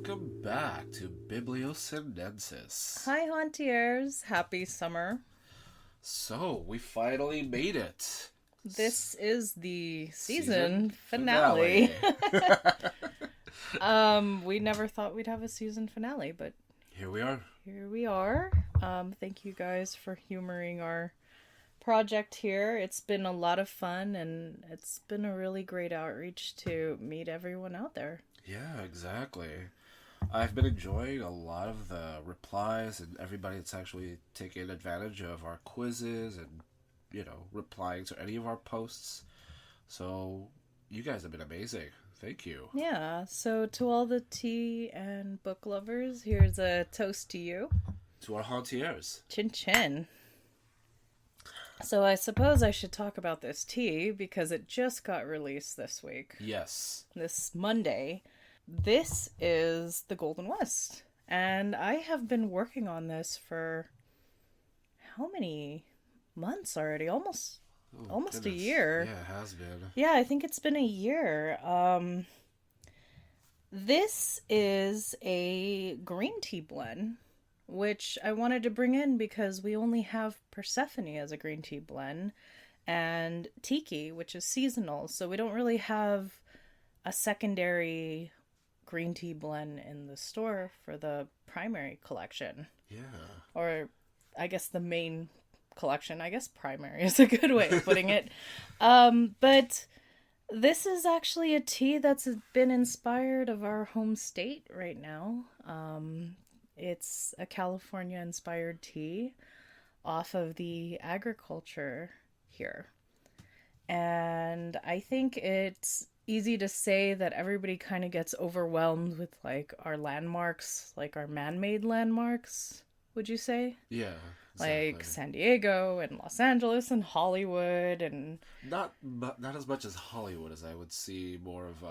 welcome back to Biblio Sinensis. Hi, Hauntiers. Happy summer. So, we finally made it. This is the season finale. We never thought we'd have a season finale, but Here we are. here we are. Thank you guys for humoring our project here. It's been a lot of fun, and it's been a really great outreach to meet everyone out there. Yeah, exactly. I've been enjoying a lot of the replies and everybody that's actually taking advantage of our quizzes and, replying to any of our posts. So, you guys have been amazing. Thank you. Yeah, so to all the tea and book lovers, here's a toast to you. To our Hauntiers. Chin chin. So I suppose I should talk about this tea because it just got released this week. Yes. This Monday. This is the Golden West. And I have been working on this for how many months already? Almost Goodness. a year. Yeah, it has been. Yeah, I think it's been a year. This is a green tea blend, which I wanted to bring in because we only have Persephone as a green tea blend and Tiki, which is seasonal. So we don't really have a secondary green tea blend in the store for the primary collection. Yeah. Or I guess the main collection. I guess primary is a good way of putting it. But this is actually a tea that's been inspired of our home state right now. It's a California-inspired tea off of the agriculture here. And I think it's easy to say that everybody kind of gets overwhelmed with, like, our landmarks, like our man-made landmarks, would you say? Yeah. Exactly. Like San Diego and Los Angeles and Hollywood and... Not as much as Hollywood as I would see more of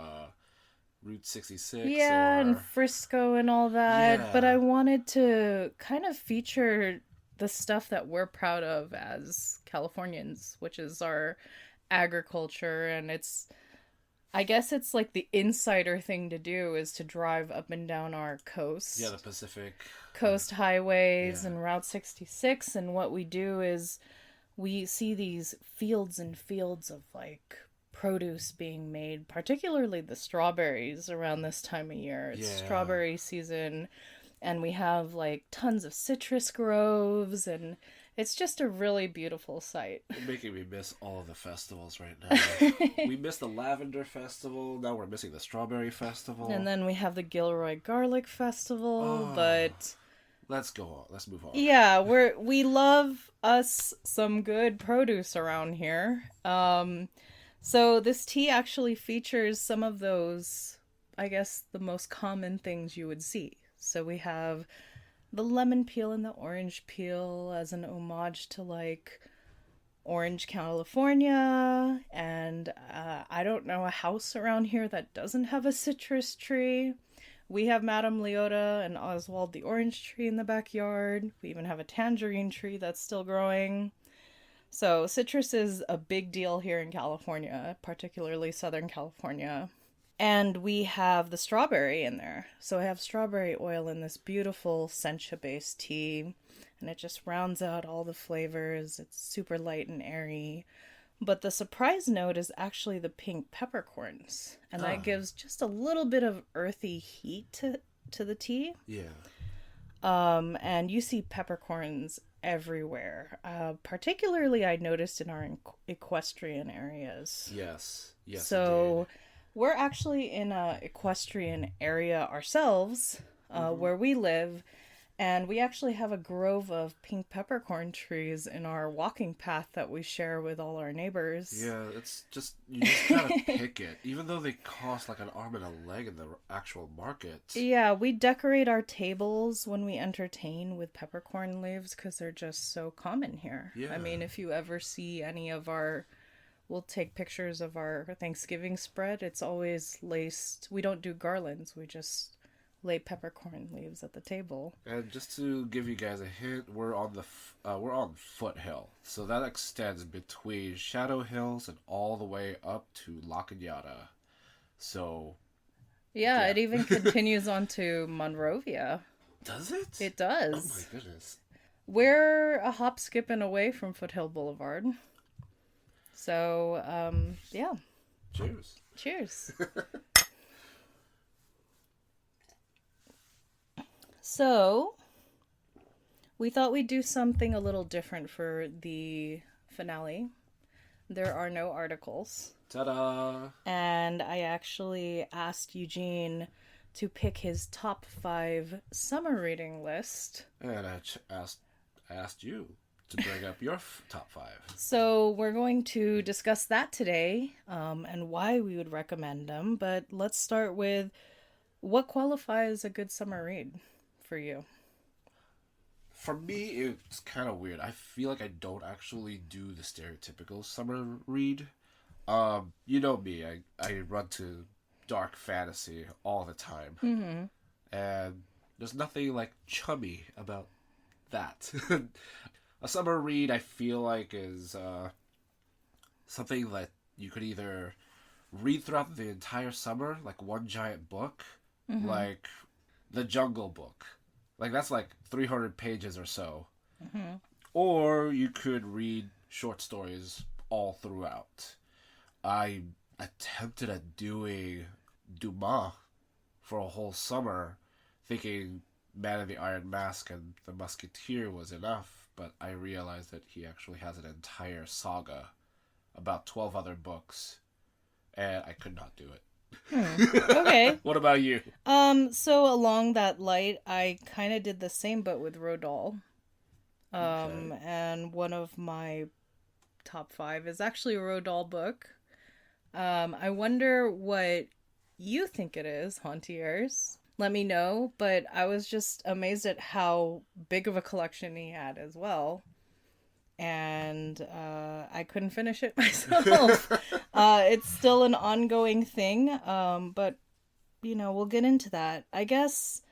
Route 66. Yeah, and Frisco and all that. Yeah. But I wanted to kind of feature the stuff that we're proud of as Californians, which is our agriculture. And I guess it's like the insider thing to do is to drive up and down our coast. Yeah, the Pacific Coast highways Yeah. and Route 66. And what we do is we see these fields and fields of, like, produce being made, particularly the strawberries around this time of year. It's strawberry season, and we have, like, tons of citrus groves, and it's just a really beautiful sight. You're making me miss all of the festivals right now. We missed the Lavender Festival, now we're missing the Strawberry Festival. And then we have the Gilroy Garlic Festival, Oh. but... Let's go on. Let's move on. Yeah, we love us some good produce around here. So this tea actually features some of those, I guess, the most common things you would see. So we have the lemon peel and the orange peel as an homage to, like, Orange, California. And I don't know a house around here that doesn't have a citrus tree. We have Madame Leota and Oswald the orange tree in the backyard. We even have a tangerine tree that's still growing. So citrus is a big deal here in California, particularly Southern California. And we have the strawberry in there. So I have strawberry oil in this beautiful sencha-based tea. And it just rounds out all the flavors. It's super light and airy. But the surprise note is actually the pink peppercorns. And that gives just a little bit of earthy heat to the tea. Yeah. And you see peppercorns everywhere. Particularly I noticed in our equestrian areas. Yes. Yes, So indeed. we're actually in a equestrian area ourselves, where we live. And we actually have a grove of pink peppercorn trees in our walking path that we share with all our neighbors. Yeah, it's just, you just gotta pick it. Even though they cost like an arm and a leg in the actual market. Yeah, we decorate our tables when we entertain with peppercorn leaves because they're just so common here. Yeah. I mean, if you ever see any of we'll take pictures of our Thanksgiving spread, it's always laced. We don't do garlands, we just lay peppercorn leaves at the table. And just to give you guys a hint, we're on we're on Foothill, so that extends between Shadow Hills and all the way up to La Cañada. So Yeah, Yeah. it even continues on to Monrovia. Does it? It Oh my does. goodness. We're a hop, skip, and away from Foothill Boulevard. So, yeah. Cheers. Cheers. So, we thought we'd do something a little different for the finale. There are no articles. Ta-da! And I actually asked Eugene to pick his top 5 summer reading list. And I asked you to bring up your top 5. So we're going to discuss that today, and why we would recommend them. But let's start with what qualifies a good summer read for you. For me, it's kind of weird. I feel like I don't actually do the stereotypical summer read. You know me, I run to dark fantasy all the time. Mm-hmm. And there's nothing like chummy about that. A summer read, I feel like, is something that you could either read throughout the entire summer, like one giant book, like The Jungle Book. Like, that's like 300 pages or so. Mm-hmm. Or you could read short stories all throughout. I attempted at doing Dumas for a whole summer, thinking Man in the Iron Mask and The Musketeer was enough, but I realized that he actually has an entire saga, about 12 other books, and I could not do it. Okay. What about you? So along that light, I kind of did the same, but with Rodal. Okay. And one of my top 5 is actually a Rodal book. I wonder what you think it is, Hauntiers. Let me know, but I was just amazed at how big of a collection he had as well. And I couldn't finish it myself. It's still an ongoing thing, but, we'll get into that. I guess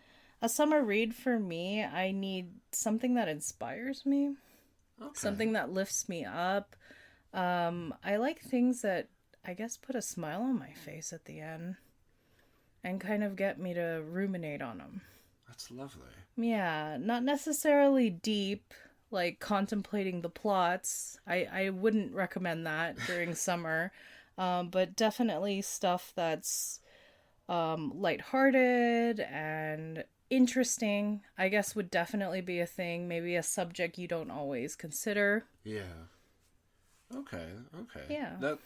a summer read for me, I need something that inspires me, Okay. something that lifts me up. I like things that, I guess, put a smile on my face at the end and kind of get me to ruminate on them. That's lovely. Yeah, not necessarily deep, like contemplating the plots. I wouldn't recommend that during summer, but definitely stuff that's lighthearted and interesting, I guess, would definitely be a thing. Maybe a subject you don't always consider. Yeah. Okay. Yeah.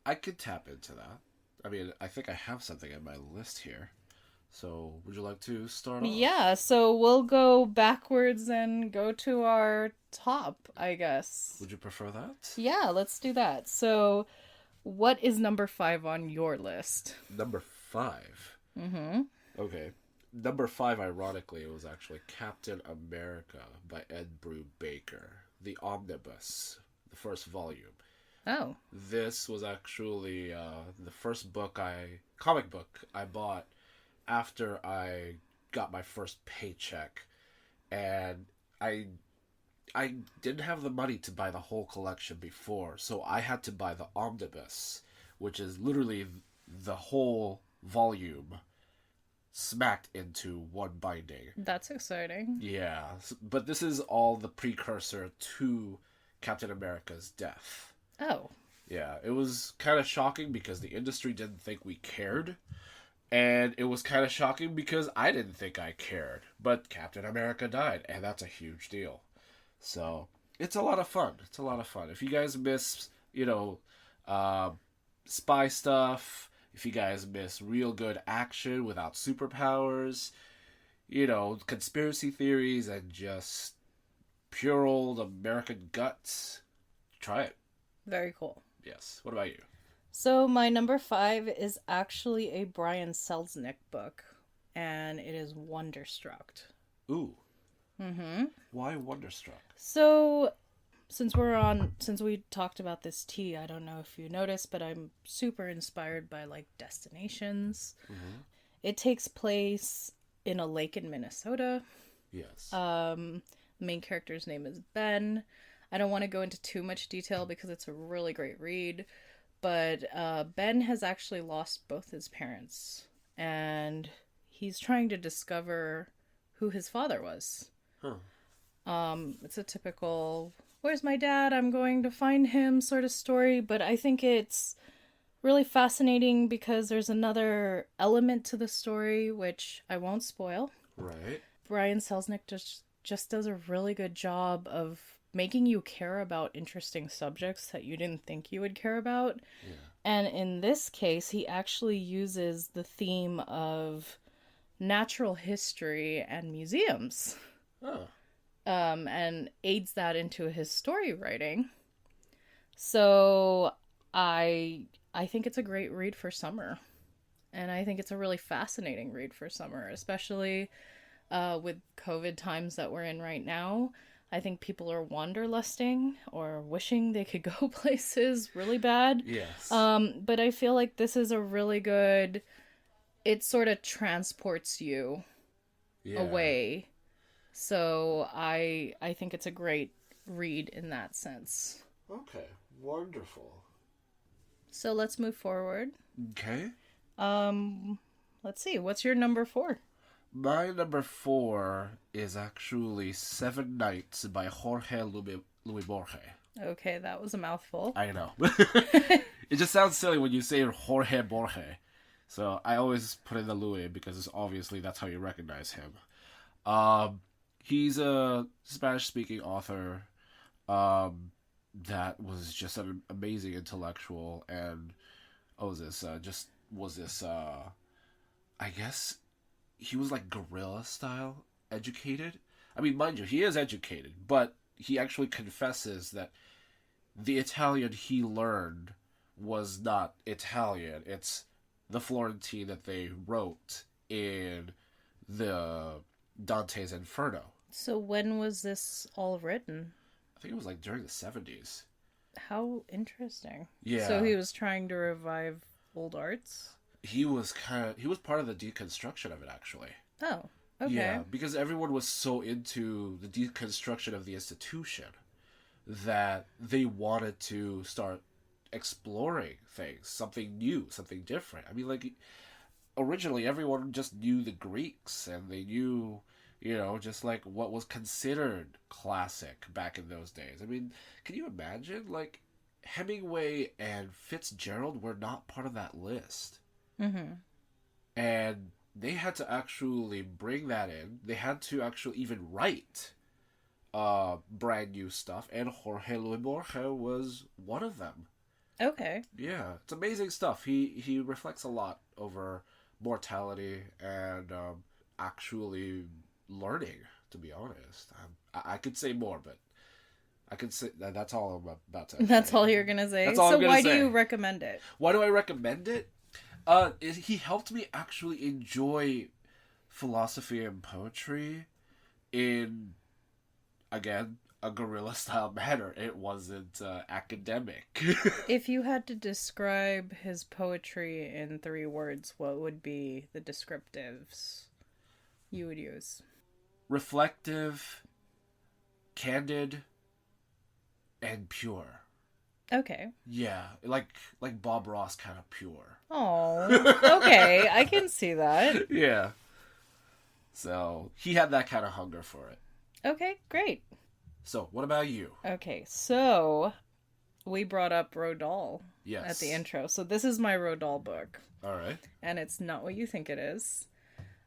I could tap into that. I mean, I think I have something in my list here. So, would you like to start off? Yeah, so we'll go backwards and go to our top, I guess. Would you prefer that? Yeah, let's do that. So, what is number 5 on your list? Number 5. Mm-hmm. Okay. Number 5, ironically, was actually Captain America by Ed Brubaker. The Omnibus, the first volume. Oh. This was actually the first comic book I bought after I got my first paycheck, and I didn't have the money to buy the whole collection before, so I had to buy the omnibus, which is literally the whole volume smacked into one binding. That's exciting. Yeah, but this is all the precursor to Captain America's death. Oh. Yeah, it was kind of shocking because the industry didn't think we cared. And it was kind of shocking because I didn't think I cared. But Captain America died, and that's a huge deal. So, it's a lot of fun. If you guys miss, spy stuff, if you guys miss real good action without superpowers, conspiracy theories, and just pure old American guts, try it. Very cool. Yes. What about you? So my number 5 is actually a Brian Selznick book, and it is Wonderstruck. Ooh. Mm-hmm. Why Wonderstruck? So, since we talked about this tea, I don't know if you noticed, but I'm super inspired by, like, destinations. Mm-hmm. It takes place in a lake in Minnesota. Yes. The main character's name is Ben. I don't want to go into too much detail because it's a really great read, But Ben has actually lost both his parents, and he's trying to discover who his father was. Huh. It's a typical, where's my dad? I'm going to find him sort of story, but I think it's really fascinating because there's another element to the story, which I won't spoil. Right. Brian Selznick just does a really good job of making you care about interesting subjects that you didn't think you would care about. Yeah. And in this case, he actually uses the theme of natural history and museums. Oh. And aids that into his story writing. So I think it's a great read for summer. And I think it's a really fascinating read for summer, especially with COVID times that we're in right now. I think people are wanderlusting or wishing they could go places really bad. Yes. But I feel like this is a really good, it sort of transports you away. So I think it's a great read in that sense. Okay, wonderful. So let's move forward. Okay. Let's see. What's your number 4? My number 4 is actually Seven Nights by Jorge Luis Borges. Okay, that was a mouthful. I know. It just sounds silly when you say Jorge Borges. So I always put in the Louis because obviously that's how you recognize him. He's a Spanish-speaking author that was just an amazing intellectual, and I guess he was like guerrilla style educated. I mean, mind you, he is educated, but he actually confesses that the Italian he learned was not Italian. It's the Florentine that they wrote in the Dante's Inferno. So when was this all written? I think it was like during the 70s. How interesting. Yeah. So he was trying to revive old arts? He was part of the deconstruction of it, actually. Oh, okay. Yeah, because everyone was so into the deconstruction of the institution that they wanted to start exploring things, something new, something different. I mean, like, originally everyone just knew the Greeks, and they knew, just like what was considered classic back in those days. I mean, can you imagine, like, Hemingway and Fitzgerald were not part of that list. Mm-hmm. And they had to actually bring that in. They had to actually even write brand new stuff, and Jorge Luis Borges was one of them. Okay. Yeah, it's amazing stuff. He reflects a lot over mortality and actually learning, to be honest. I could say more, but I could say that's all I'm about to say. That's all you're going to say? That's all I'm gonna why say. do you recommend it? Why do I recommend it? He helped me actually enjoy philosophy and poetry in, again, a guerrilla-style manner. It wasn't academic. If you had to describe his poetry in 3 words, what would be the descriptives you would use? Reflective, candid, and pure. Okay. Yeah, like Bob Ross kind of pure. Oh, okay. I can see that. Yeah. So, he had that kind of hunger for it. Okay, great. So, what about you? Okay, so we brought up Roald Dahl Yes. at the intro. So this is my Roald Dahl book. All right. And it's not what you think it is.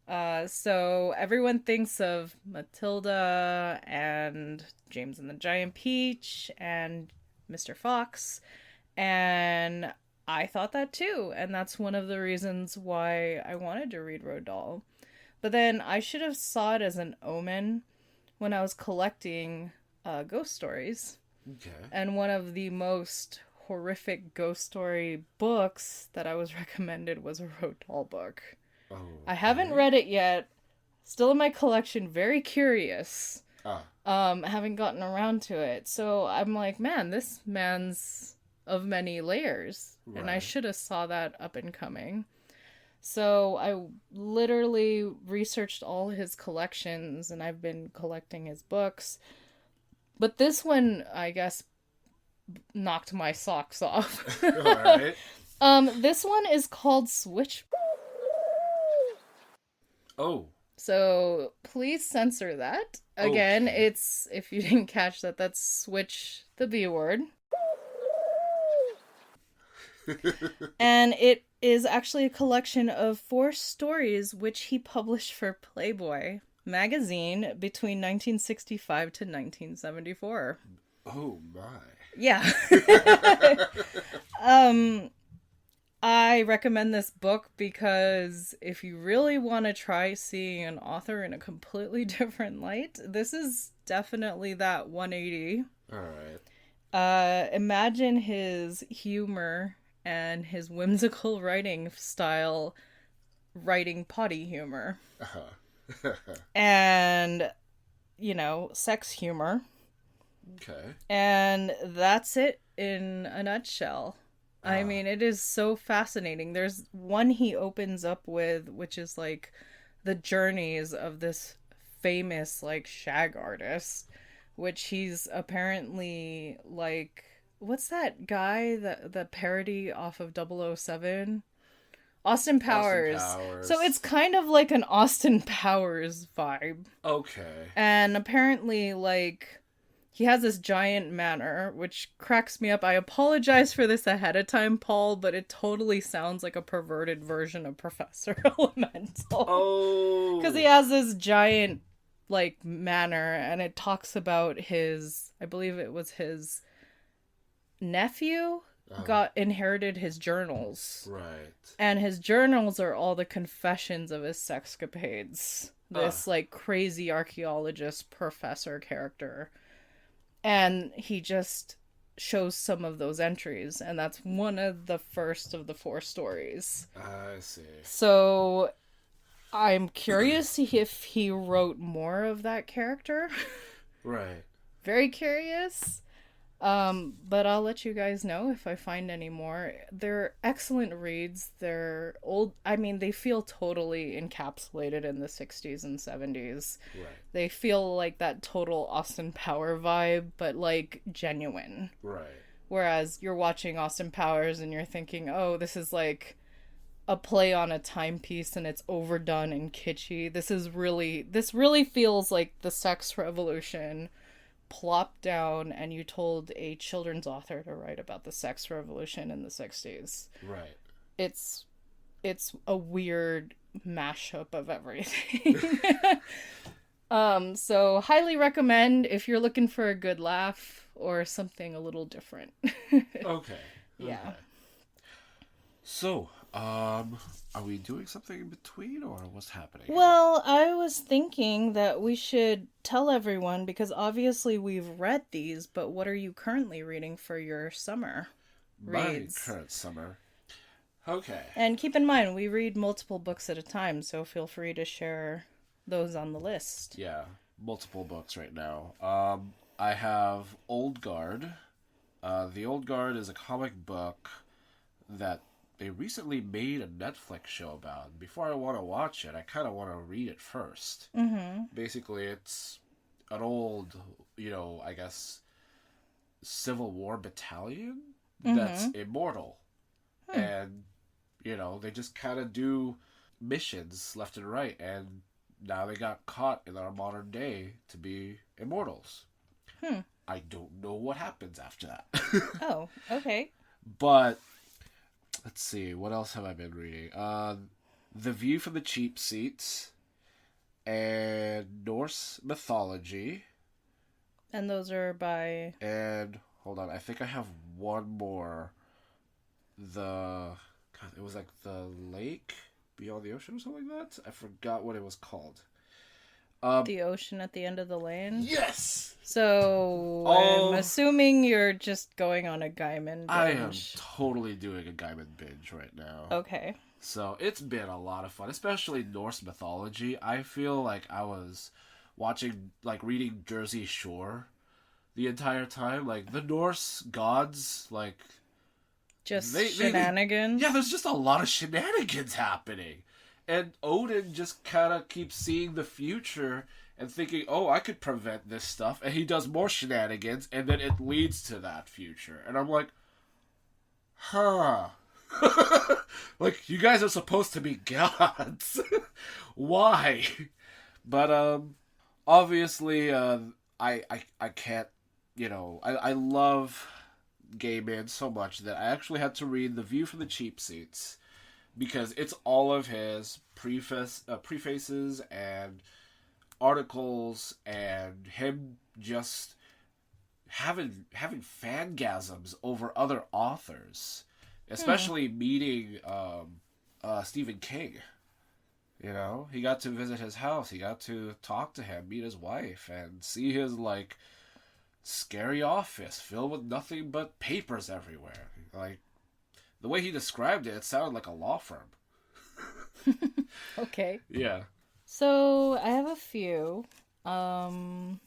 So everyone thinks of Matilda and James and the Giant Peach and Mr. Fox. And I thought that too. And that's one of the reasons why I wanted to read Roald Dahl. But then I should have saw it as an omen when I was collecting ghost stories. Okay. And one of the most horrific ghost story books that I was recommended was a Roald Dahl book. Oh, I haven't read it yet. Still in my collection, very curious. Haven't gotten around to it. So I'm like, man, this man's of many layers. Right. And I should have saw that up and coming. So I literally researched all his collections, and I've been collecting his books. But this one, I guess, knocked my socks off. Alright. This one is called Switch. Oh. So please censor that. Again, Okay. it's, if you didn't catch that, that's Switch, the B word. And it is actually a collection of 4 stories which he published for Playboy magazine between 1965 to 1974. Oh my. Yeah. I recommend this book because if you really want to try seeing an author in a completely different light, this is definitely that 180. Alright. Imagine his humor and his whimsical writing style, writing potty humor. And, sex humor. Okay. And that's it in a nutshell. I mean, it is so fascinating. There's one he opens up with, which is like the journeys of this famous like shag artist, which he's apparently like, what's that guy, the parody off of 007? Austin Powers. So it's kind of like an Austin Powers vibe. Okay. And apparently, like, he has this giant manor, which cracks me up. I apologize for this ahead of time, Paul, but it totally sounds like a perverted version of Professor Elemental. Oh. Because he has this giant, like, manor, and it talks about I believe it was his nephew inherited his journals. Right. And his journals are all the confessions of his sexcapades. This, like, crazy archaeologist professor character. And he just shows some of those entries, and that's one of the first of the 4 stories. I see. So I'm curious if he wrote more of that character. Right. Very curious. But I'll let you guys know if I find any more. They're excellent reads. They're old. I mean, they feel totally encapsulated in the 60s and 70s. Right. They feel like that total Austin Power vibe, but like genuine. Right. Whereas you're watching Austin Powers and you're thinking, oh, this is like a play on a timepiece and it's overdone and kitschy. This really feels like the sex revolution plopped down and you told a children's author to write about the sex revolution in the 60s. Right. It's a weird mashup of everything. So highly recommend if you're looking for a good laugh or something a little different. Okay. Yeah. Okay. So, are we doing something in between, or what's happening? Well, I was thinking that we should tell everyone, because obviously we've read these, but what are you currently reading for your summer reads? My current summer. Okay. And keep in mind, we read multiple books at a time, so feel free to share those on the list. Yeah, multiple books right now. I have Old Guard. The Old Guard is a comic book that they recently made a Netflix show about. Before I want to watch it, I kind of want to read it first. Mm-hmm. Basically, it's an old, I guess, Civil War battalion that's immortal. And, they just kind of do missions left and right. And now they got caught in our modern day to be immortals. I don't know what happens after that. Oh, okay. But let's see, what else have I been reading? The View from the Cheap Seats and Norse Mythology. And those are by... And, hold on, I think I have one more. It was like The Lake Beyond the Ocean or something like that? I forgot what it was called. The Ocean at the End of the Lane? Yes! So, I'm assuming you're just going on a Gaiman binge. I am totally doing a Gaiman binge right now. Okay. So, it's been a lot of fun, especially Norse mythology. I feel like I was reading Jersey Shore the entire time. Like, the Norse gods, like... Just shenanigans? Yeah, there's just a lot of shenanigans happening. And Odin just kind of keeps seeing the future and thinking, oh, I could prevent this stuff, and he does more shenanigans, and then it leads to that future. And I'm like, huh. Like, you guys are supposed to be gods. Why? But, obviously, I can't, I love Gay Man so much that I actually had to read The View from the Cheap Seats, because it's all of his prefaces and articles, and him just having fangasms over other authors, especially meeting Stephen King. He got to visit his house, he got to talk to him, meet his wife, and see his like scary office filled with nothing but papers everywhere. Like, the way he described it sounded like a law firm. Okay. Yeah. So I have a few. Currently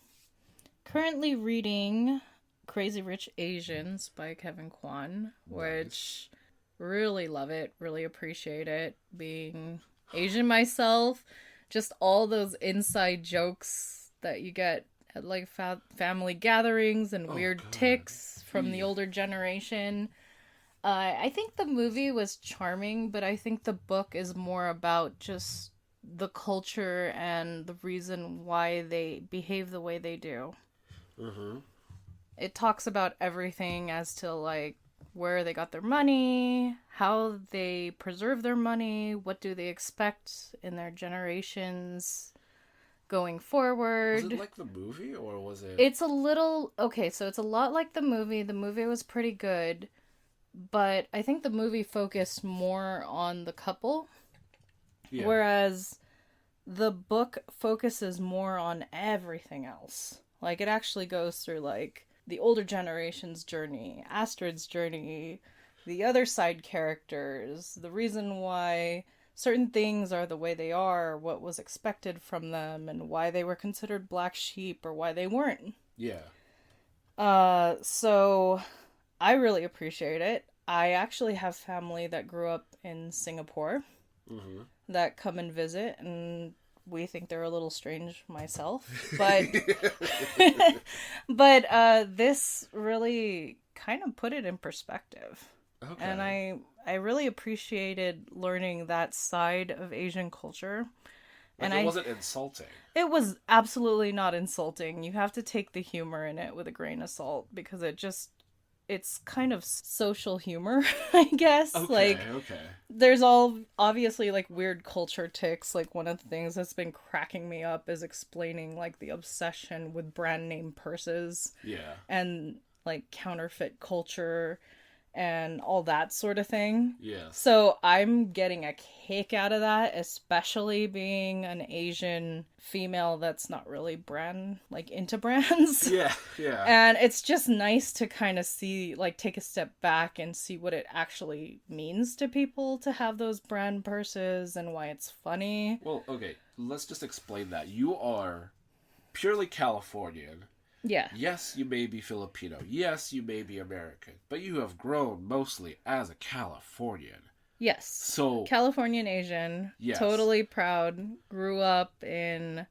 reading Crazy Rich Asians by Kevin Kwan, which really love it, really appreciate it. Being Asian myself, just all those inside jokes that you get at like family gatherings and weird tics from the older generation. I think the movie was charming, but I think the book is more about just the culture and the reason why they behave the way they do. Mm-hmm. It talks about everything as to like where they got their money, how they preserve their money, what do they expect in their generations going forward. Was it like the movie, or was it... It's a little... Okay, so it's a lot like the movie. The movie was pretty good, but I think the movie focused more on the couple, whereas the book focuses more on everything else. Like, it actually goes through, like, the older generation's journey, Astrid's journey, the other side characters, the reason why certain things are the way they are, what was expected from them, and why they were considered black sheep or why they weren't. Yeah. So I really appreciate it. I actually have family that grew up in Singapore that come and visit, and we think they're a little strange myself, but this really kind of put it in perspective. Okay. And I really appreciated learning that side of Asian culture. Like, and it wasn't insulting. It was absolutely not insulting. You have to take the humor in it with a grain of salt, because it's kind of social humor, I guess. Okay. There's obviously like weird culture tics. Like, one of the things that's been cracking me up is explaining like the obsession with brand name purses. Yeah. And like counterfeit culture and all that sort of thing. Yeah. So I'm getting a kick out of that, especially being an Asian female that's not really into brands. Yeah, yeah. And it's just nice to kind of see, like, take a step back and see what it actually means to people to have those brand purses and why it's funny. Well, okay, let's just explain that. You are purely Californian. Yeah. Yes, you may be Filipino. Yes, you may be American. But you have grown mostly as a Californian. Yes. So Californian Asian. Yes. Totally proud. Grew up in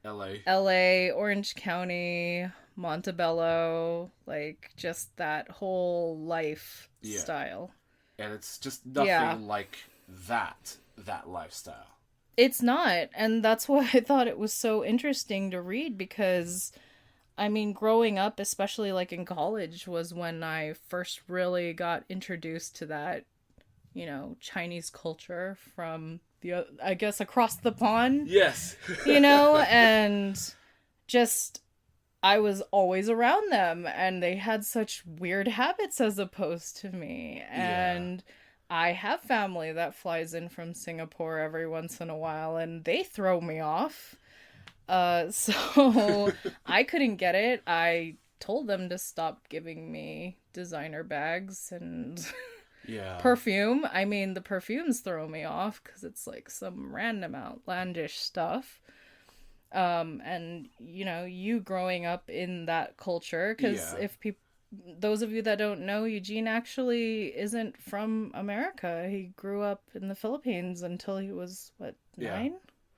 LA, Orange County, Montebello, like just that whole lifestyle. And it's just nothing like that lifestyle. It's not. And that's why I thought it was so interesting to read, because I mean, growing up, especially like in college, was when I first really got introduced to that, Chinese culture from I guess across the pond. Yes. And just I was always around them, and they had such weird habits as opposed to me. And I have family that flies in from Singapore every once in a while, and they throw me off. So I couldn't get it. I told them to stop giving me designer bags and perfume. I mean, the perfumes throw me off because it's like some random outlandish stuff. And you growing up in that culture, because those of you that don't know, Eugene actually isn't from America. He grew up in the Philippines until he was 9?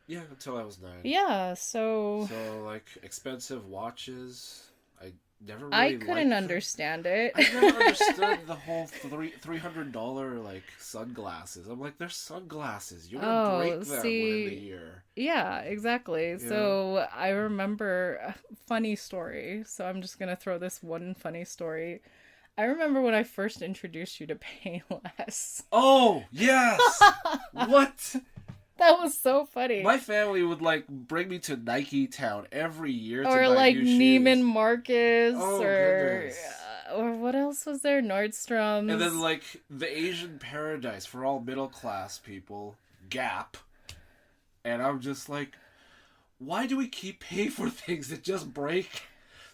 Yeah, until I was 9. Yeah, so So, like, expensive watches, I never I really couldn't liked them. understand it. I never understood the whole $300 like sunglasses. I'm like, they're sunglasses. You're gonna Oh, break them within the see, year. yeah, exactly. Yeah. So I remember a funny story. So I'm just gonna throw this one funny story. I remember when I first introduced you to Payless. Oh yes. What? That was so funny. My family would like bring me to Nike Town every year to Or buy like new Neiman shoes. Marcus, Oh or goodness. what else was there? Nordstrom's. And then like the Asian Paradise for all middle class people, Gap. And I'm just like, why do we keep paying for things that just break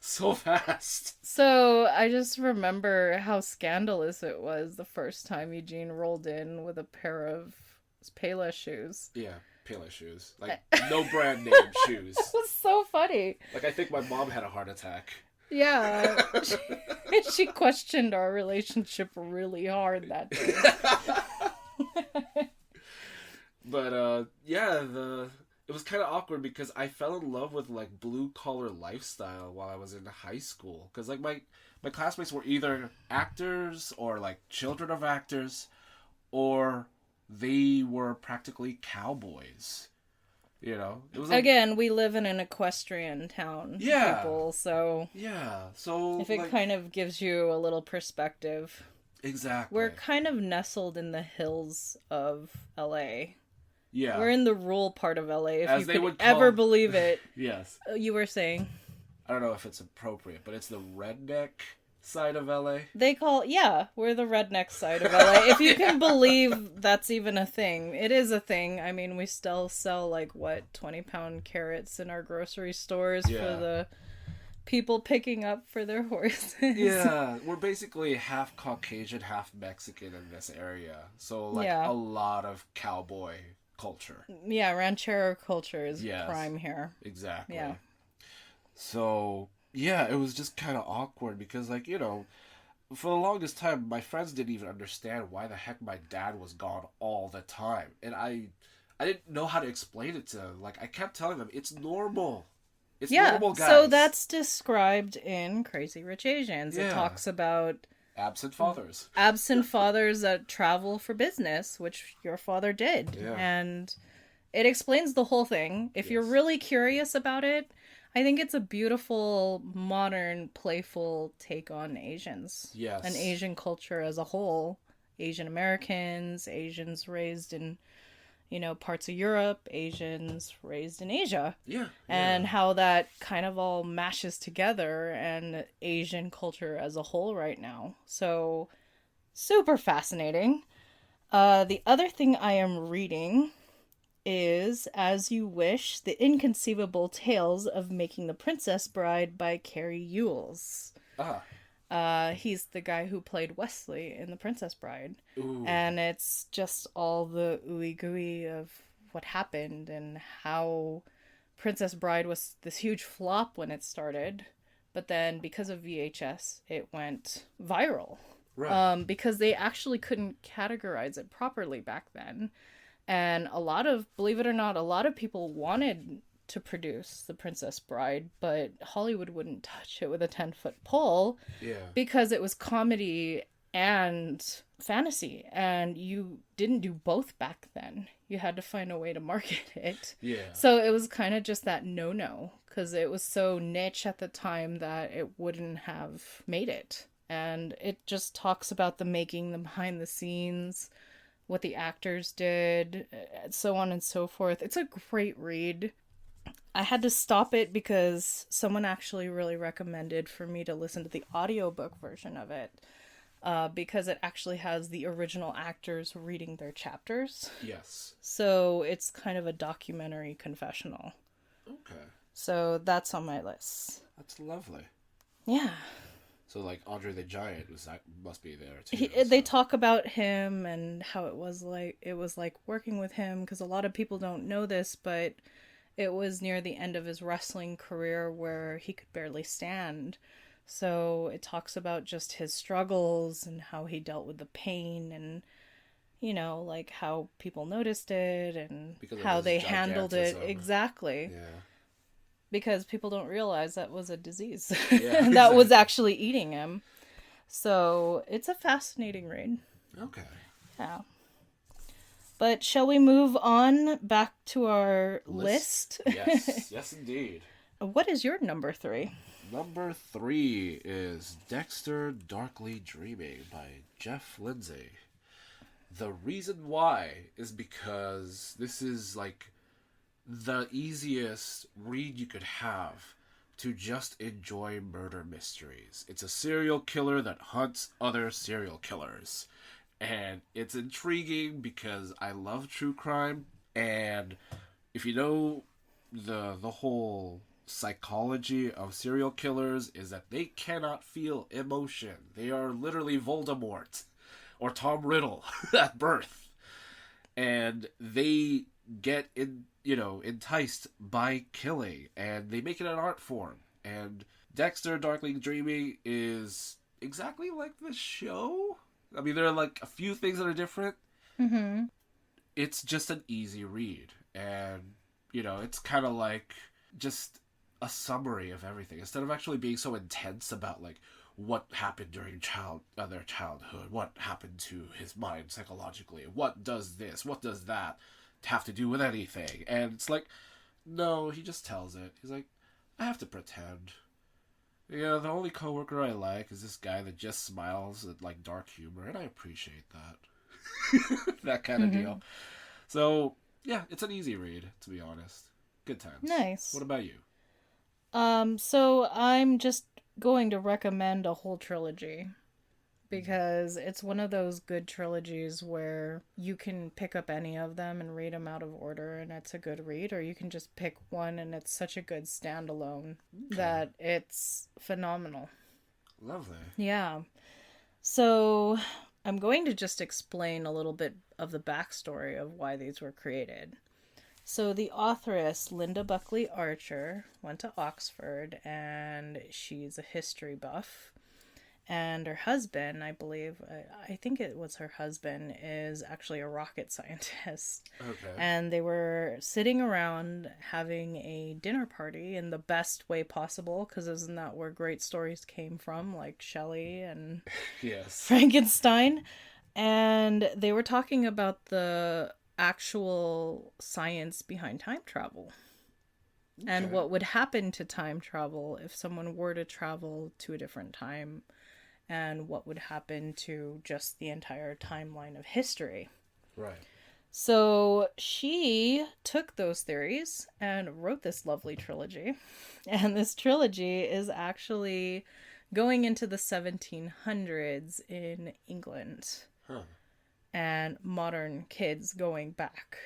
so fast? So I just remember how scandalous it was the first time Eugene rolled in with a pair of Payless shoes. Yeah, Pele shoes. Like, no brand name shoes. It was so funny. Like, I think my mom had a heart attack. Yeah. She questioned our relationship really hard that day. But, yeah, it was kind of awkward because I fell in love with, like, blue-collar lifestyle while I was in high school. Because, like, my classmates were either actors or, like, children of actors, or they were practically cowboys. You know? It was Again, we live in an equestrian town, Yeah. people, so Yeah, so... if it like, kind of gives you a little perspective. Exactly. We're kind of nestled in the hills of LA. Yeah. We're in the rural part of LA, if As you they could would ever call- believe it. Yes. You were saying. I don't know if it's appropriate, but it's the redneck side of LA. They call, yeah, we're the redneck side of LA. If you can believe that's even a thing. It is a thing. I mean, we still sell, like, what, 20-pound carrots in our grocery stores Yeah. for the people picking up for their horses. Yeah, we're basically half Caucasian, half Mexican in this area. So, like, Yeah. a lot of cowboy culture. Yeah, ranchero culture is Yes. prime here. Exactly. Yeah. So, yeah, it was just kind of awkward because, like, you know, for the longest time, my friends didn't even understand why the heck my dad was gone all the time. And I didn't know how to explain it to them. Like, I kept telling them, it's normal. It's Yeah, normal, guys. so that's described in Crazy Rich Asians. It Yeah. talks about Absent fathers. absent fathers that travel for business, which your father did. Yeah. And it explains the whole thing. If you're Yes. really curious about it, I think it's a beautiful, modern, playful take on Asians. Yes. And Asian culture as a whole. Asian Americans, Asians raised in, parts of Europe, Asians raised in Asia. Yeah. And how that kind of all mashes together and Asian culture as a whole right now. So, super fascinating. The other thing I am reading is As You Wish, The Inconceivable Tales of Making the Princess Bride by Carrie Ewells. He's the guy who played Wesley in The Princess Bride. Ooh. And it's just all the ooey gooey of what happened and how Princess Bride was this huge flop when it started. But then because of VHS, it went viral. Right. Because they actually couldn't categorize it properly back then. And believe it or not, a lot of people wanted to produce The Princess Bride, but Hollywood wouldn't touch it with a 10-foot pole. Yeah. Because it was comedy and fantasy, and you didn't do both back then. You had to find a way to market it. Yeah. So it was kind of just that no-no, because it was so niche at the time that it wouldn't have made it. And it just talks about the making, the behind the scenes, what the actors did, so on and so forth. It's a great read. I had to stop it because someone actually really recommended for me to listen to the audiobook version of it, because it actually has the original actors reading their chapters. Yes. So it's kind of a documentary confessional. Okay. So that's on my list. That's lovely. Yeah. So, like, Andre the Giant must be there, too. They talk about him and how it was like working with him, because a lot of people don't know this, but it was near the end of his wrestling career where he could barely stand. So it talks about just his struggles and how he dealt with the pain and, like how people noticed it and Because of how his they handled it. gigantism. Exactly. Yeah. Because people don't realize that was a disease Yeah, that was exactly. actually eating him. So it's a fascinating read. Okay. Yeah. But shall we move on back to our list? Yes. Yes, indeed. What is your number 3? Number 3 is Dexter Darkly Dreaming by Jeff Lindsay. The reason why is because this is like the easiest read you could have to just enjoy murder mysteries. It's a serial killer that hunts other serial killers. And it's intriguing because I love true crime, and if you know the whole psychology of serial killers is that they cannot feel emotion. They are literally Voldemort or Tom Riddle at birth. And they get enticed by killing, and they make it an art form. And Dexter Darkly Dreaming is exactly like the show. I mean, there are like a few things that are different. Mm-hmm. It's just an easy read, and it's kind of like just a summary of everything instead of actually being so intense about like what happened during their childhood, what happened to his mind psychologically, what does this, what does that have to do with anything. And it's like, no, he just tells it. He's like, I have to pretend. Yeah, the only coworker I like is this guy that just smiles at like dark humor, and I appreciate that. That kind of deal. So yeah, it's an easy read, to be honest. Good times. Nice. What about you? So I'm just going to recommend a whole trilogy because it's one of those good trilogies where you can pick up any of them and read them out of order and it's a good read, or you can just pick one and it's such a good standalone that it's phenomenal. Lovely. Yeah. So I'm going to just explain a little bit of the backstory of why these were created. So the authoress, Linda Buckley Archer, went to Oxford and she's a history buff. And her husband, I believe, I think it was her husband, is actually a rocket scientist. Okay. And they were sitting around having a dinner party in the best way possible, because isn't that where great stories came from, like Shelley and Yes. Frankenstein? And they were talking about the actual science behind time travel. Okay. And what would happen to time travel if someone were to travel to a different time, and what would happen to just the entire timeline of history. Right. So she took those theories and wrote this lovely trilogy. And this trilogy is actually going into the 1700s in England. Huh. And modern kids going back.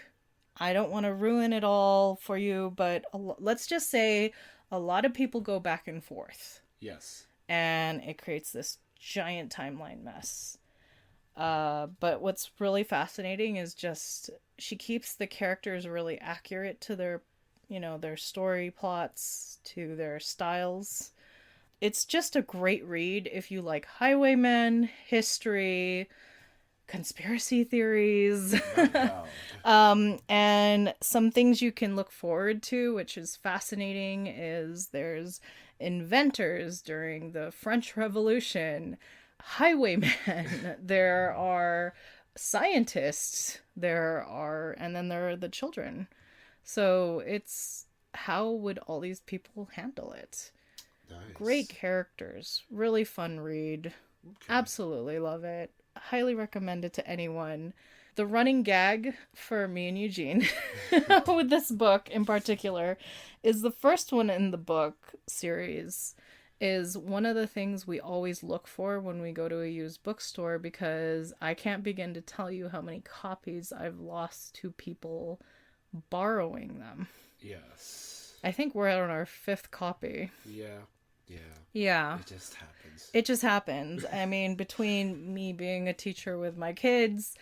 I don't want to ruin it all for you, but let's just say a lot of people go back and forth. Yes. And it creates this giant timeline mess. But what's really fascinating is just she keeps the characters really accurate to their story plots, to their styles. It's just a great read if you like highwaymen, history, conspiracy theories, and some things you can look forward to, which is fascinating, is there's inventors during the French Revolution, highwaymen, there are scientists, and then there are the children. So it's how would all these people handle it? Nice. Great characters, really fun read. Okay. Absolutely love it. Highly recommend it to anyone. The running gag for me and Eugene with this book in particular is the first one in the book series is one of the things we always look for when we go to a used bookstore, because I can't begin to tell you how many copies I've lost to people borrowing them. Yes. I think we're on our 5th copy. Yeah. Yeah. It just happens. It just happens. I mean, between me being a teacher with my kids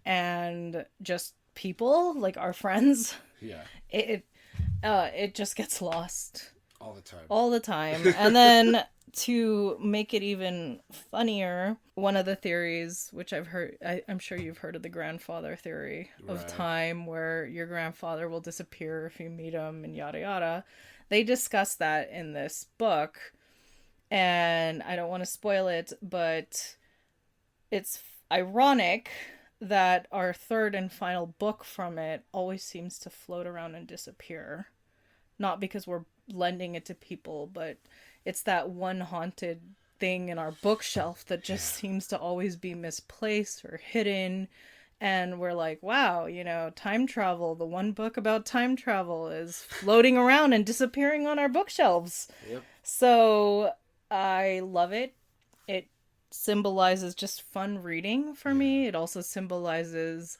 and just people, like our friends. Yeah. It just gets lost. All the time. All the time. And then to make it even funnier, one of the theories, which I've heard, I'm sure you've heard of the grandfather theory of Right. time, where your grandfather will disappear if you meet him and yada yada. They discuss that in this book, and I don't want to spoil it, but it's ironic that our third and final book from it always seems to float around and disappear. Not because we're lending it to people, but it's that one haunted thing in our bookshelf that just seems to always be misplaced or hidden. And we're like, wow, time travel, the one book about time travel is floating around and disappearing on our bookshelves. Yep. So I love it. It symbolizes just fun reading for me. It also symbolizes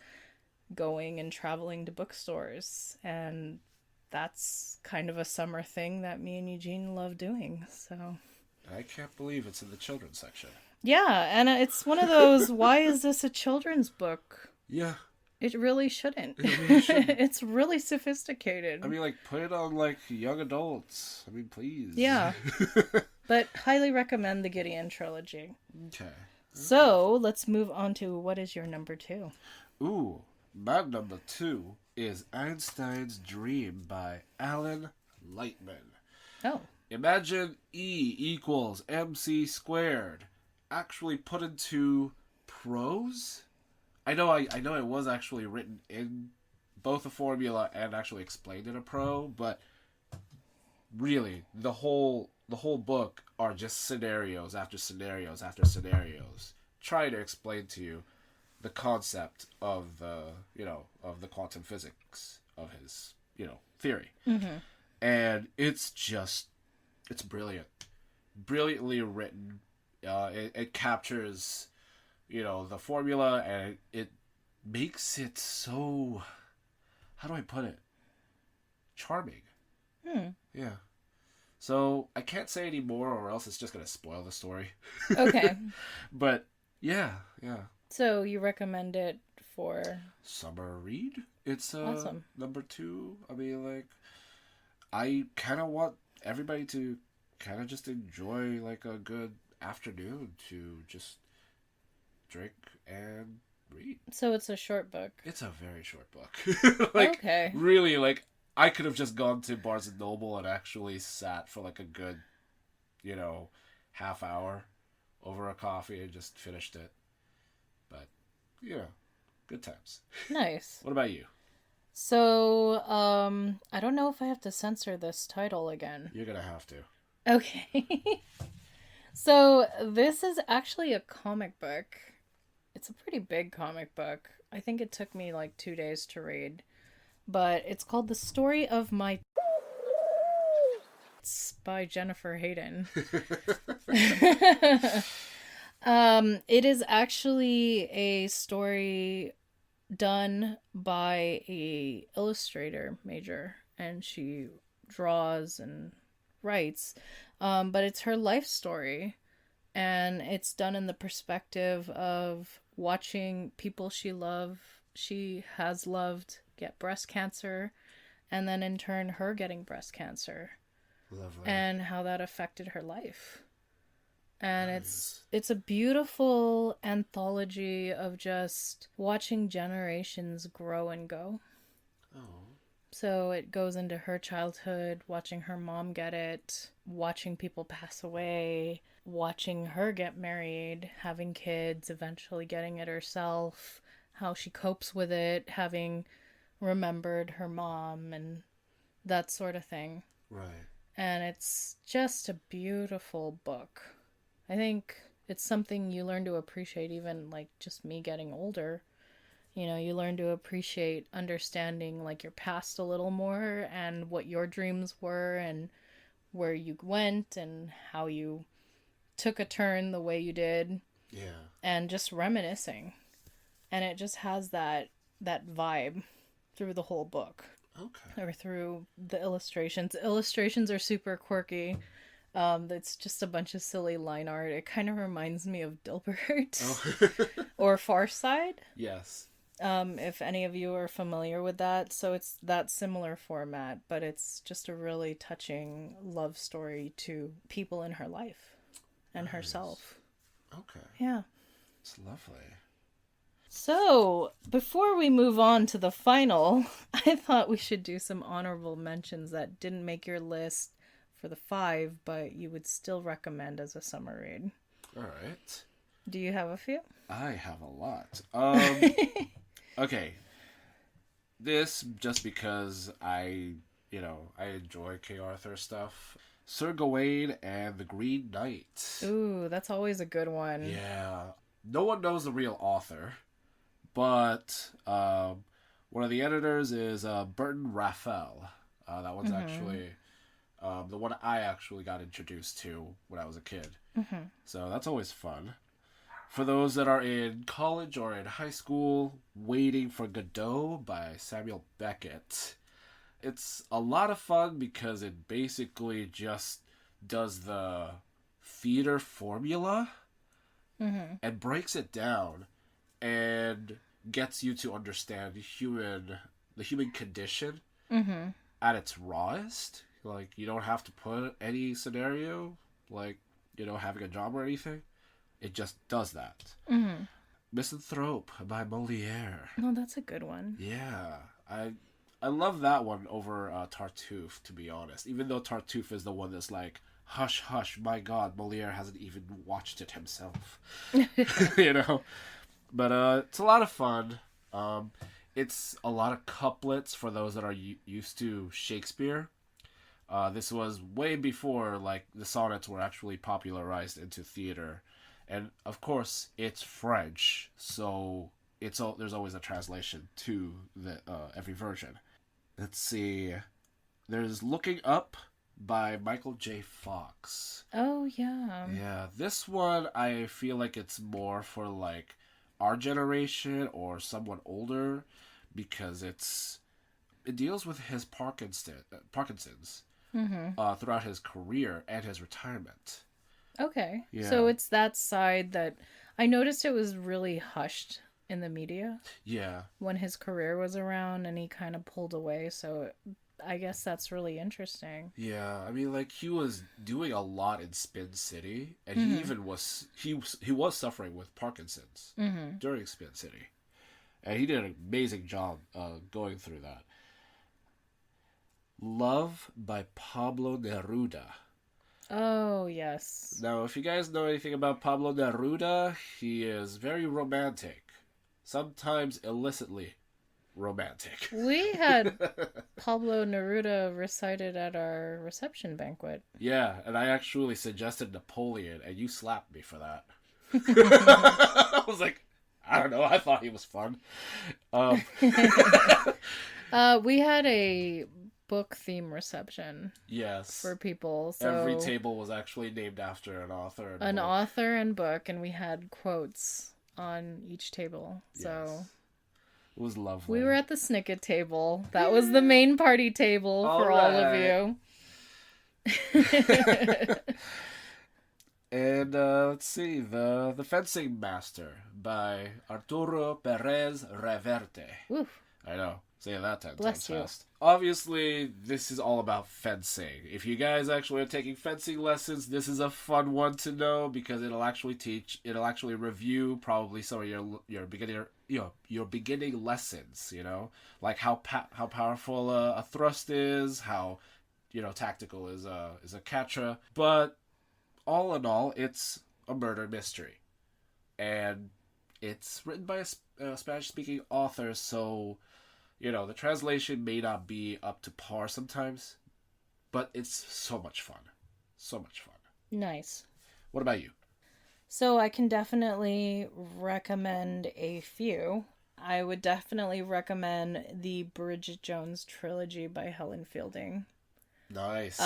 going and traveling to bookstores, and that's kind of a summer thing that me and Eugene love doing. So I can't believe it's in the children's section. yeah, and it's one of those, why is this a children's book? Yeah. It really shouldn't. It really shouldn't. It's really sophisticated. I mean, like, put it on, like, young adults. I mean, please. Yeah. But highly recommend the Gideon trilogy. Okay. So let's move on to, what is your number 2? Ooh, my number 2 is Einstein's Dream by Alan Lightman. Oh. Imagine E equals MC squared. Actually put into prose? I know it was actually written in both a formula and actually explained in a pro, but really, the whole book are just scenarios after scenarios after scenarios, trying to explain to you the concept of the quantum physics of his theory. Mm-hmm. And it's brilliant, brilliantly written. It captures the formula, and it makes it so, how do I put it, charming. Yeah. So I can't say any more, or else it's just gonna spoil the story. Okay. But yeah. So you recommend it for Summer read? It's awesome. Number 2. I mean, like, I kind of want everybody to kind of just enjoy, like, a good afternoon to just drink and read. So it's a short book. It's a very short book. Like, okay. Really, like, I could have just gone to Barnes & Noble and actually sat for, like, a good, half hour over a coffee and just finished it. But, good times. Nice. What about you? So, I don't know if I have to censor this title again. You're gonna have to. Okay. So, this is actually a comic book. It's a pretty big comic book. I think it took me like 2 days to read. But it's called The Story of My... It's by Jennifer Hayden. It is actually a story done by a illustrator major, and she draws and writes, but it's her life story, and it's done in the perspective of watching people she has loved get breast cancer, and then in turn her getting breast cancer. Lovely. And how that affected her life. And Nice. it's a beautiful anthology of just watching generations grow and go. Oh. So it goes into her childhood, watching her mom get it, watching people pass away, watching her get married, having kids, eventually getting it herself, how she copes with it, having remembered her mom and that sort of thing. Right. And it's just a beautiful book. I think it's something you learn to appreciate, even like just me getting older. You learn to appreciate understanding like your past a little more, and what your dreams were, and where you went, and how you took a turn the way you did. Yeah. And just reminiscing. And it just has that vibe through the whole book. Okay. Or through the illustrations. The illustrations are super quirky. It's just a bunch of silly line art. It kind of reminds me of Dilbert. Oh. Or Far Side. Yes. If any of you are familiar with that. So it's that similar format, but it's just a really touching love story to people in her life. and Nice. herself. Okay. Yeah. It's lovely. So, before we move on to the final, I thought we should do some honorable mentions that didn't make your list for the 5, but you would still recommend as a summer read. All right. Do you have a few? I have a lot. Okay. This just because I enjoy K. Arthur stuff. Sir Gawain and the Green Knight. Ooh, that's always a good one. Yeah. No one knows the real author, but one of the editors is Burton Raphael. That one's actually the one I actually got introduced to when I was a kid. So that's always fun. For those that are in college or in high school, Waiting for Godot by Samuel Beckett. It's a lot of fun because it basically just does the theater formula and breaks it down and gets you to understand the human condition at its rawest. Like, you don't have to put any scenario, like, having a job or anything. It just does that. Misanthrope by Moliere. Oh, that's a good one. Yeah. I love that one over Tartuffe, to be honest. Even though Tartuffe is the one that's like, hush, hush, my God, Moliere hasn't even watched it himself. But it's a lot of fun. It's a lot of couplets for those that are used to Shakespeare. This was way before, like, the sonnets were actually popularized into theater. And, of course, it's French, so there's always a translation to the every version. Let's see. There's Looking Up by Michael J. Fox. Oh, yeah. Yeah, this one, I feel like it's more for, like, our generation or someone older, because it deals with his Parkinson's throughout his career and his retirement. Okay. Yeah. So it's that side that I noticed it was really hushed in the media. Yeah. When his career was around and he kind of pulled away. So I guess that's really interesting. Yeah. I mean, like, he was doing a lot in Spin City, and he even was suffering with Parkinson's during Spin City. And he did an amazing job going through that. Love by Pablo Neruda. Oh, yes. Now, if you guys know anything about Pablo Neruda, he is very romantic. Sometimes illicitly romantic. We had Pablo Neruda recited at our reception banquet. Yeah, and I actually suggested Napoleon, and you slapped me for that. I was like, I don't know, I thought he was fun. We had a book theme reception. Yes. For people. So every table was actually named after an author. An author and book, and we had quotes on each table. So yes. It was lovely. We were at the Snicket table. That was the main party table for all of you. And let's see, the Fencing Master by Arturo Perez Reverte. Oof. I know. Say that 10 Bless times you. fast. Obviously, this is all about fencing. If you guys actually are taking fencing lessons, this is a fun one to know because it'll actually review probably some of your beginning lessons. Like how powerful a thrust is, how tactical is a katra. But all in all, it's a murder mystery, and it's written by a Spanish-speaking author, so. The translation may not be up to par sometimes, but it's so much fun. So much fun. Nice. What about you? So I can definitely recommend a few. I would definitely recommend the Bridget Jones trilogy by Helen Fielding. Nice.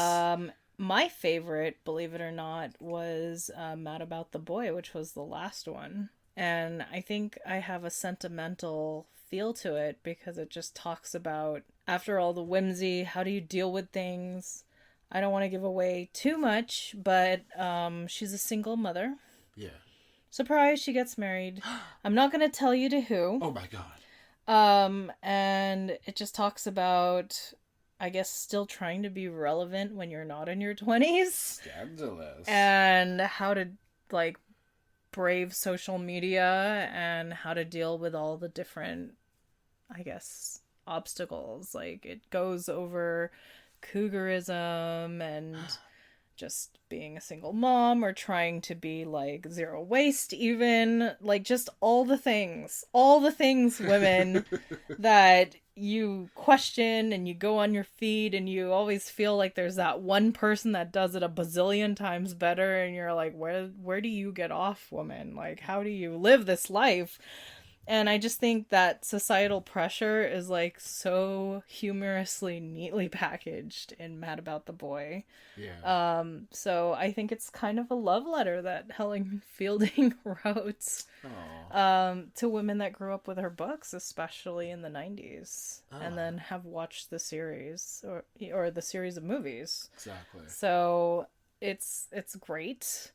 My favorite, believe it or not, was Mad About the Boy, which was the last one. And I think I have a sentimental feel to it because it just talks about, after all the whimsy, how do you deal with things? I don't want to give away too much, but she's a single mother. Yeah. Surprise, she gets married. I'm not going to tell you to who. Oh my God. And it just talks about I guess, still trying to be relevant when you're not in your 20s. Scandalous. And how to, like, brave social media and how to deal with all the different, I guess, obstacles. Like, it goes over cougarism and just being a single mom or trying to be, like, zero waste even. Like, just all the things, women, that you question and you go on your feed and you always feel like there's that one person that does it a bazillion times better, and you're like, where do you get off, woman? Like, how do you live this life? And I just think that societal pressure is, like, so humorously neatly packaged in Mad About the Boy. Yeah. So I think it's kind of a love letter that Helen Fielding wrote to women that grew up with her books, especially in the 90s, and then have watched the series or the series of movies. Exactly. So it's great.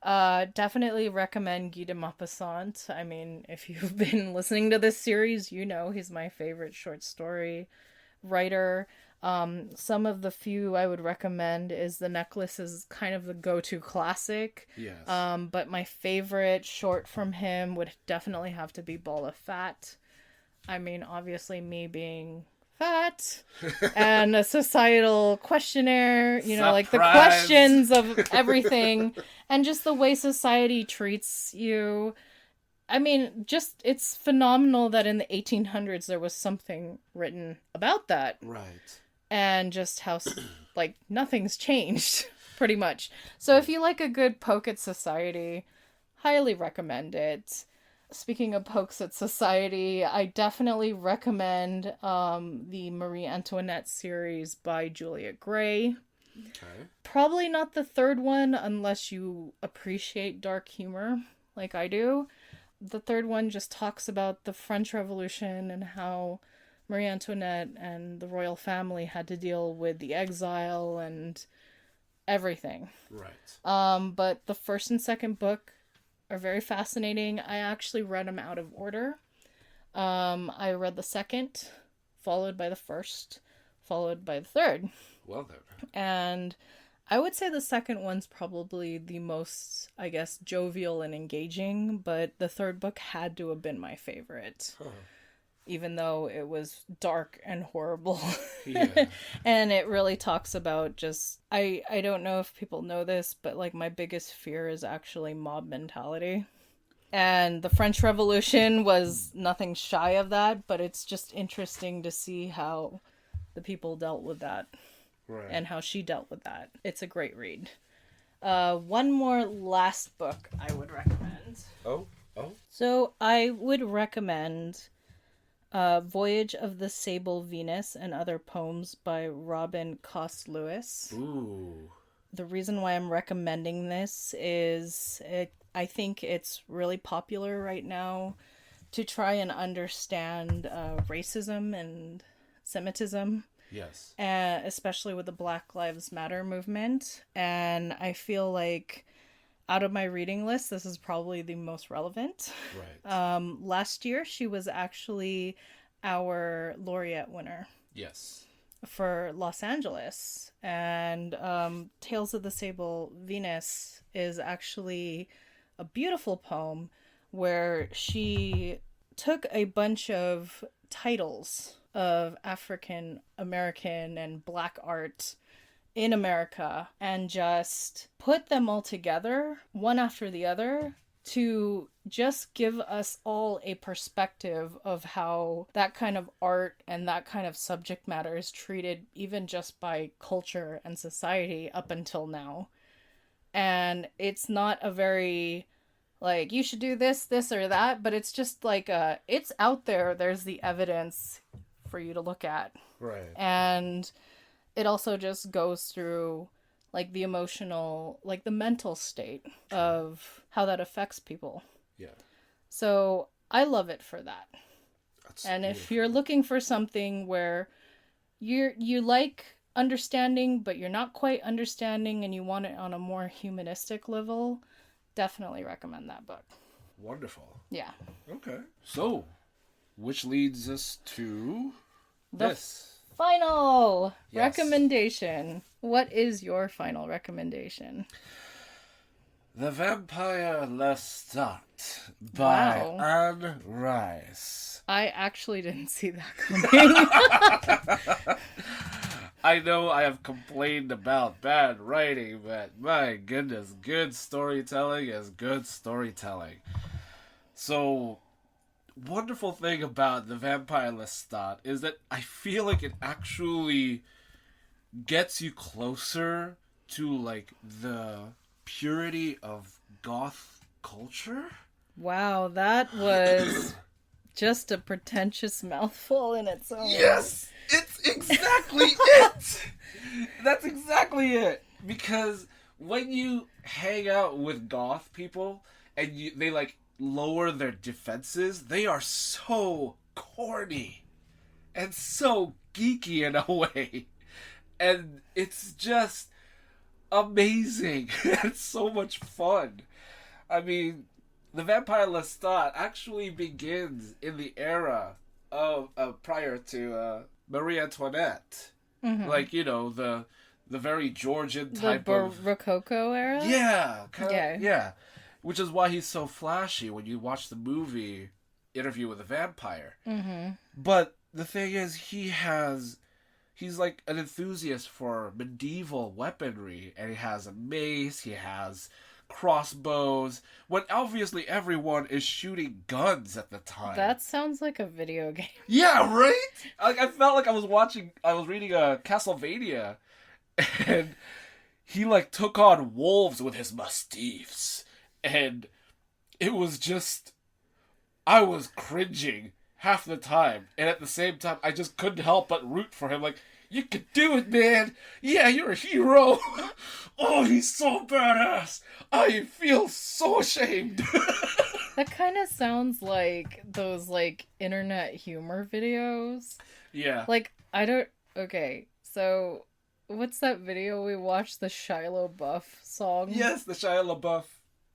Definitely recommend Guy de Maupassant. I mean, if you've been listening to this series, you know he's my favorite short story writer. Some of the few I would recommend is The Necklace is kind of the go-to classic. Yes. But my favorite short from him would definitely have to be Ball of Fat. I mean, obviously me being fat and a societal questionnaire, you know, like the questions of everything and just the way society treats you. I mean, just it's phenomenal that in the 1800s there was something written about that. Right. And just how, like, nothing's changed, pretty much. So if you like a good poke at society, highly recommend it. Speaking of pokes at society, I definitely recommend the Marie Antoinette series by Juliet Gray. Okay. Probably not the third one unless you appreciate dark humor, like I do. The third one just talks about the French Revolution and how Marie Antoinette and the royal family had to deal with the exile and everything. Right. But the first and second book are very fascinating. I actually read them out of order. I read the second, followed by the first, followed by the third. Well then. And I would say the second one's probably the most, I guess, jovial and engaging, but the third book had to have been my favorite. Huh. Even though it was dark and horrible. Yeah. And it really talks about just, I don't know if people know this, but, like, my biggest fear is actually mob mentality. And the French Revolution was nothing shy of that, but it's just interesting to see how the people dealt with that. Right. And how she dealt with that. It's a great read. One more last book I would recommend. Oh. So I would recommend Voyage of the Sable Venus and Other Poems by Robin Cost Lewis. Ooh. The reason why I'm recommending this is I think it's really popular right now to try and understand racism and Semitism. Yes. Especially with the Black Lives Matter movement. And I feel like out of my reading list, this is probably the most relevant. Right. Last year, she was actually our laureate winner. Yes. For Los Angeles. And Tales of the Sable Venus is actually a beautiful poem where she took a bunch of titles of African American and Black art in America and just put them all together, one after the other, to just give us all a perspective of how that kind of art and that kind of subject matter is treated even just by culture and society up until now. And it's not a very, like, you should do this or that, but it's just like it's out there. There's the evidence for you to look at. Right. And it also just goes through, like, the emotional, like, the mental state of how that affects people. Yeah. So I love it for that. That's and beautiful. If you're looking for something where you like understanding, but you're not quite understanding and you want it on a more humanistic level, definitely recommend that book. Wonderful. Yeah. Okay. So, which leads us to The this. Final Yes. recommendation. What is your final recommendation? The Vampire Lestat by Wow. Anne Rice. I actually didn't see that coming. I know I have complained about bad writing, but my goodness, good storytelling is good storytelling. So, wonderful thing about The Vampire Lestat is that I feel like it actually gets you closer to, like, the purity of goth culture. Wow, that was just a pretentious mouthful in its own. Yes! It's exactly it! That's exactly it! Because when you hang out with goth people and they like lower their defenses, they are so corny and so geeky in a way. And it's just amazing. It's so much fun. I mean, The Vampire Lestat actually begins in the era of prior to Marie Antoinette. Mm-hmm. Like, you know, the very Georgian type the of... Rococo era? Yeah, Yeah. yeah. Which is why he's so flashy when you watch the movie Interview with a Vampire. Mm-hmm. But the thing is, he's like an enthusiast for medieval weaponry, and he has a mace, he has crossbows, when obviously everyone is shooting guns at the time. That sounds like a video game. Yeah, right? Like, I felt like I was reading a Castlevania, and he like took on wolves with his mastiffs, and it was just, I was cringing half the time, and at the same time, I just couldn't help but root for him, like, you can do it, man! Yeah, you're a hero! Oh, he's so badass! I feel so ashamed! That kind of sounds like those, like, internet humor videos. Yeah. Like, okay, so, what's that video we watched, the Shia LaBeouf song? Yes, the Shia LaBeouf.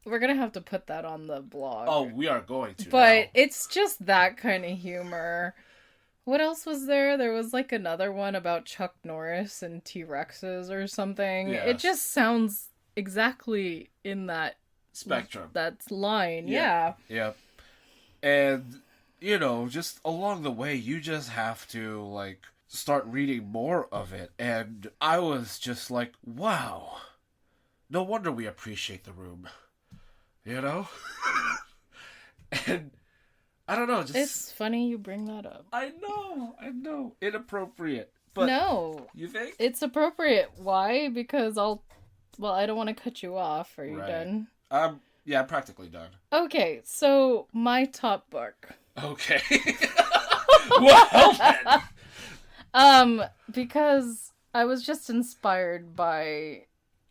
We're gonna have to put that on the blog. Oh, we are going to. But now. it's just that kind of humor. What else was there? There was like another one about Chuck Norris and T-Rexes or something. Yes. It just sounds exactly in that spectrum. That line, yeah. Yep. And, you know, just along the way, you just have to, like, start reading more of it. And I was just like, wow. No wonder we appreciate The Room. You know? And I don't know, just... It's funny you bring that up. I know. Inappropriate. But no. You think? It's appropriate. Why? Because I don't want to cut you off. Are you done? Yeah, I'm practically done. Okay, so my top book. Okay. Well then. Because I was just inspired by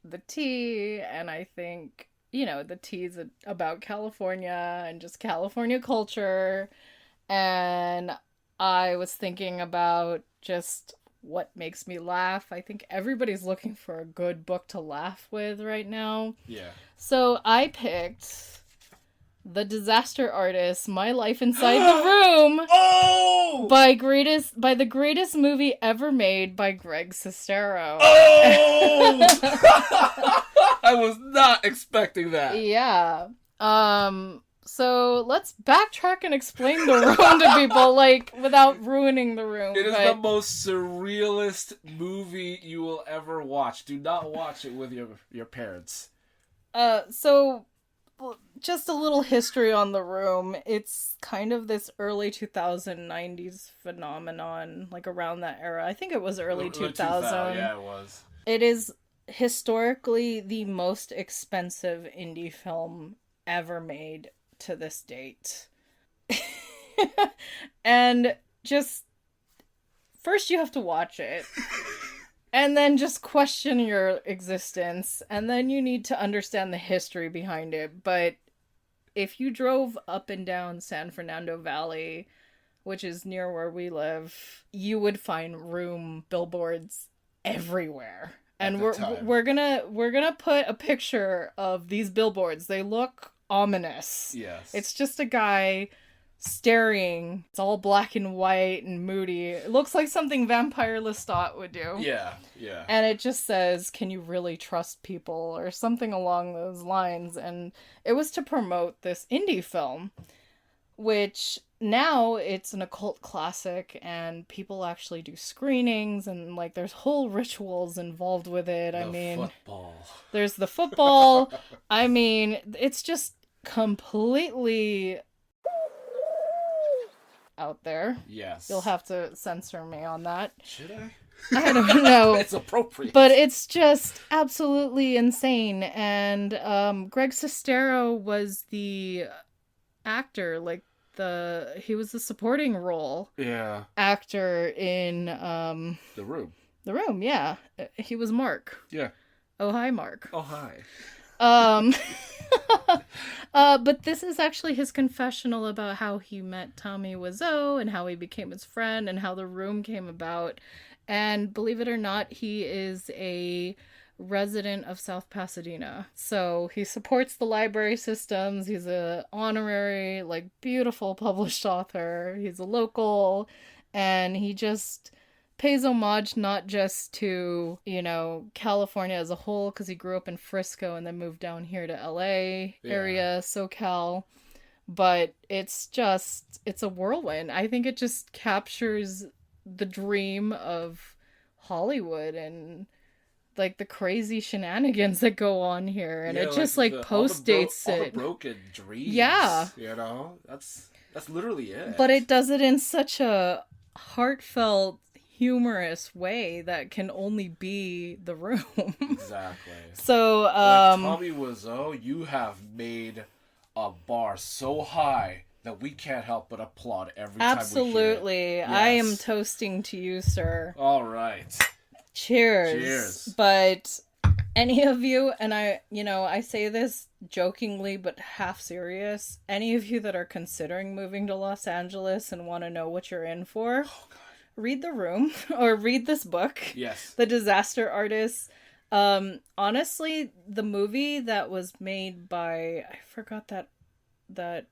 the tea, and I think, you know, the tea's about California and just California culture, and I was thinking about just what makes me laugh. I think everybody's looking for a good book to laugh with right now. Yeah. So I picked The Disaster Artist, My Life Inside the Room. Oh! By the greatest movie ever made by Greg Sestero. Oh! I was not expecting that. Yeah. So let's backtrack and explain The Room to people, like, without ruining The Room. It is the most surrealist movie you will ever watch. Do not watch it with your parents. So just a little history on The Room. It's kind of this early 2090s phenomenon, like around that era. I think it was early 2000. Yeah, it was. It is historically the most expensive indie film ever made to this date. And just first you have to watch it. And then just question your existence. And then you need to understand the history behind it. But if you drove up and down San Fernando Valley, which is near where we live, you would find Room billboards everywhere. And we're gonna put a picture of these billboards. They look ominous. Yes. It's just a guy staring. It's all black and white and moody. It looks like something Vampire Lestat would do. Yeah. And it just says, "Can you really trust people?" or something along those lines. And it was to promote this indie film, which now it's an occult classic and people actually do screenings and like there's whole rituals involved with it. Football. There's the football. I mean, it's just completely out there. Yes. You'll have to censor me on that. Should I? I don't know. It's appropriate. But it's just absolutely insane. And Greg Sestero was the actor, like he was the supporting role actor in The Room. The Room, yeah. He was Mark. Yeah. Oh, hi, Mark. Oh, hi. But this is actually his confessional about how he met Tommy Wiseau and how he became his friend and how The Room came about. And believe it or not, he is a resident of South Pasadena. So he supports the library systems. He's a honorary, like, beautiful published author. He's a local, and he just pays homage not just to, California as a whole, because he grew up in Frisco and then moved down here to LA area, SoCal. But it's a whirlwind. I think it just captures the dream of Hollywood and like the crazy shenanigans that go on here, and it just post dates all the broken dreams. Yeah, that's literally it. But it does it in such a heartfelt, humorous way that can only be The Room. Exactly. So, Tommy Wiseau, you have made a bar so high that we can't help but applaud every time we hear it. Absolutely. Yes. I am toasting to you, sir. All right. Cheers. But any of you, and I say this jokingly but half serious, any of you that are considering moving to Los Angeles and want to know what you're in for, read The Room or read this book. Yes. The Disaster Artist. Honestly, the movie that was made by, I forgot that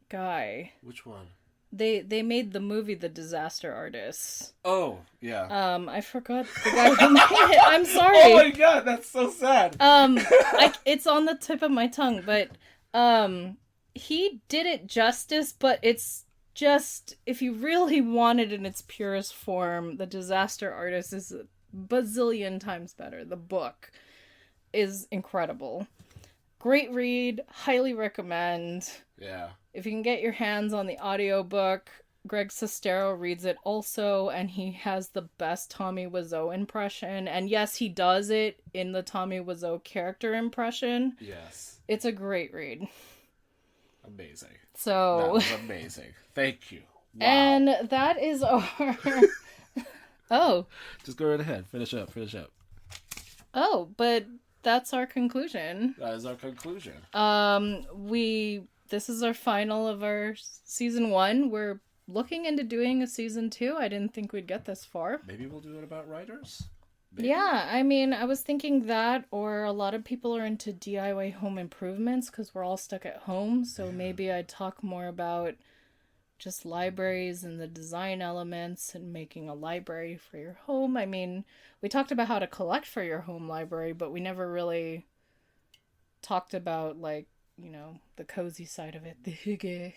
guy. Which one? They made the movie The Disaster Artist. Oh, yeah. I forgot the guy who made it. I'm sorry. Oh my god, that's so sad. It's on the tip of my tongue, but he did it justice, but it's just, if you really want it in its purest form, The Disaster Artist is a bazillion times better. The book is incredible. Great read, highly recommend. Yeah. If you can get your hands on the audiobook, Greg Sestero reads it also, and he has the best Tommy Wiseau impression. And yes, he does it in the Tommy Wiseau character impression. Yes. It's a great read. Amazing. So that was amazing. Thank you. Wow. And that is our... Oh. Just go right ahead. Finish up. Oh, but that's our conclusion. That is our conclusion. This is our final of our season 1. We're looking into doing a season 2. I didn't think we'd get this far. Maybe we'll do it about writers? Maybe. Yeah, I mean, I was thinking that, or a lot of people are into DIY home improvements because we're all stuck at home. So maybe I'd talk more about just libraries and the design elements and making a library for your home. I mean, we talked about how to collect for your home library, but we never really talked about, like, the cozy side of it. The hygge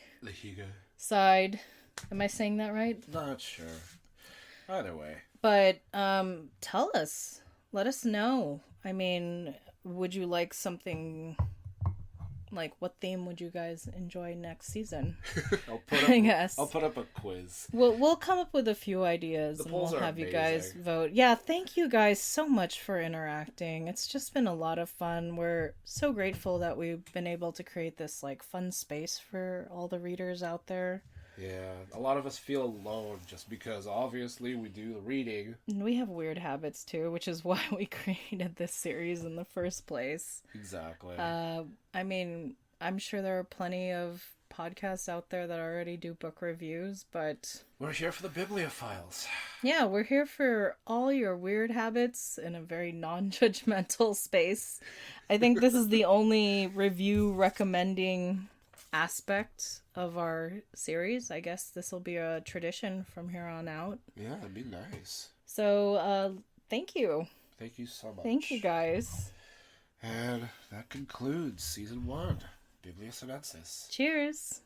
side. Am I saying that right? Not sure. Either way. But tell us. Let us know. I mean, would you like something... Like, what theme would you guys enjoy next season? I'll put up a quiz. We'll come up with a few ideas and we'll have amazing. You guys vote. Yeah, thank you guys so much for interacting. It's just been a lot of fun. We're so grateful that we've been able to create this, like, fun space for all the readers out there. Yeah, a lot of us feel alone just because obviously we do the reading. And we have weird habits too, which is why we created this series in the first place. Exactly. I mean, I'm sure there are plenty of podcasts out there that already do book reviews, but... We're here for the bibliophiles. Yeah, we're here for all your weird habits in a very non-judgmental space. I think this is the only review recommending aspect of our series. I guess this will be a tradition from here on out. Yeah, it'd be nice. So, thank you. Thank you so much. Thank you, guys. And that concludes season 1, Biblio Sinensis. Cheers.